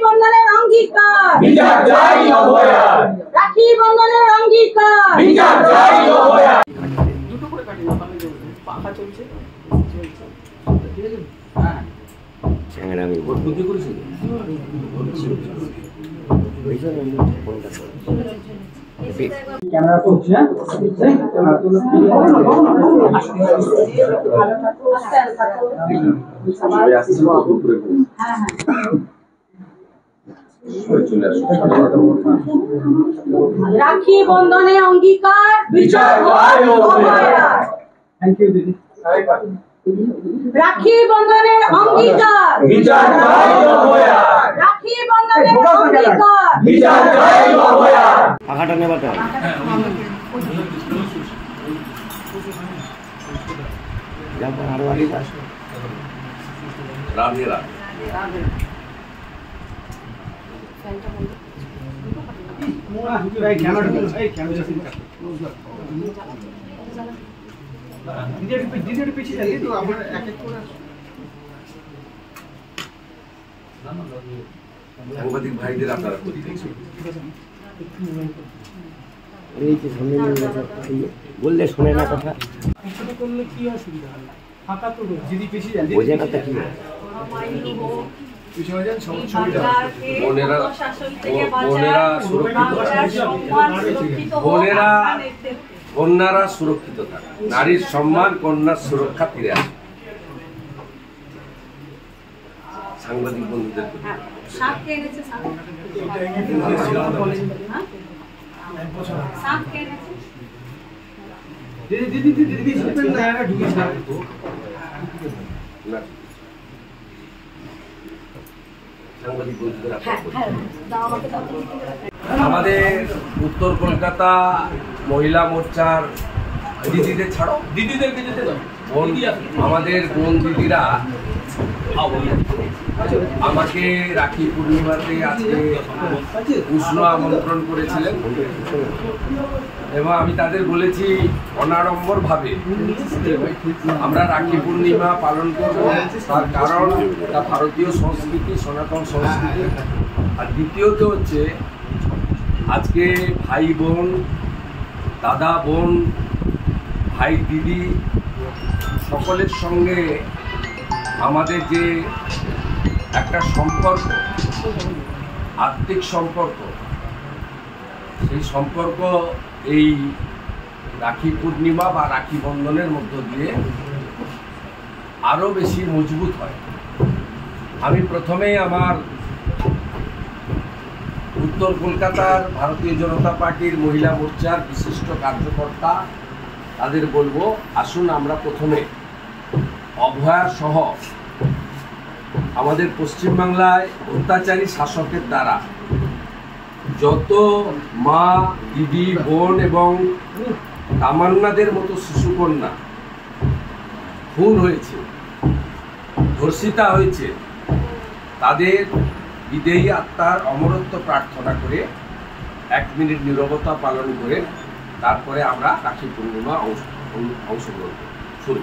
বন্ধনের অঙ্গীকার বিচার চাই অভয়ার, রাখি বন্ধনের অঙ্গীকার বিচার চাই অভয়ার। দুটো করে কাটি না তাহলে পাখা চলছে ঠিক আছে। হ্যাঁ চ্যাংড়া আমি ভোট বুদ্ধি করেছি ক্যামেরা তো হচ্ছে ক্যামেরা তো রাখি বন্ধনে অঙ্গীকার বিচার চাই অভয়ার। থ্যাংক ইউ দিদি। রাখি বন্ধনের অঙ্গীকার বিচার চাই অভয়ার, রাখি বন্ধনের অঙ্গীকার বিচার চাই অভয়ার। পাখাটা নেবাটা আরো আগে রাধে রাধে। সাংবাদিক ভাইদের আপনারা বললে শোনে না কথা, কিছুটা করলে কি অসুবিধা হয়? ফাঁকা তো দিদি পিছিয়ে যান। বোঝে না তা কি বোনেরা কন্যারা সুরক্ষিত থাকে, নারীর সম্মান, কন্যার সুরক্ষা ফিরে আসে। সাংবাদিক বন্ধুদের সাংবাদিক বন্ধুদের আমাদের উত্তর কলকাতা মহিলা মোর্চার দিদিদের ছাড়ো, দিদিদেরকে যেতে দাও। আমাদের বোন দিদিরা আমাকে রাখি পূর্ণিমাতে আজকে উষ্ণ আমন্ত্রণ করেছিলেন এবং আমি তাদের বলেছি অনাড়ম্বর ভাবে আমরা রাখি পূর্ণিমা পালন করব, তার কারণ তা ভারতীয় সংস্কৃতি, সনাতন সংস্কৃতি। আর দ্বিতীয়ত হচ্ছে আজকে ভাই বোন, দাদা বোন, ভাই দিদি সকলের সঙ্গে আমাদের যে একটা সম্পর্ক, আত্মিক সম্পর্ক, সেই সম্পর্ক এই রাখি পূর্ণিমা বা রাখি বন্ধনের মধ্য দিয়ে আরও বেশি মজবুত হয়। আমি প্রথমেই আমার উত্তর কলকাতার ভারতীয় জনতা পার্টির মহিলা মোর্চার বিশিষ্ট কার্যকর্তা তাদের বলবো, আসুন আমরা প্রথমে অভয়া সহ আমাদের পশ্চিমবাংলায় অত্যাচারী শাসকের দ্বারা যত মা, দিদি, বোন এবং তামান্নাদের মতো শিশুকন্যা খুন হয়েছে, ধর্ষিতা হয়েছে, তাদের বিদেয়ী আত্মার অমরত্ব প্রার্থনা করে 1 মিনিট নীরবতা পালন করে তারপরে আমরা রাখি পূর্ণিমা অংশগ্রহণ শুরু।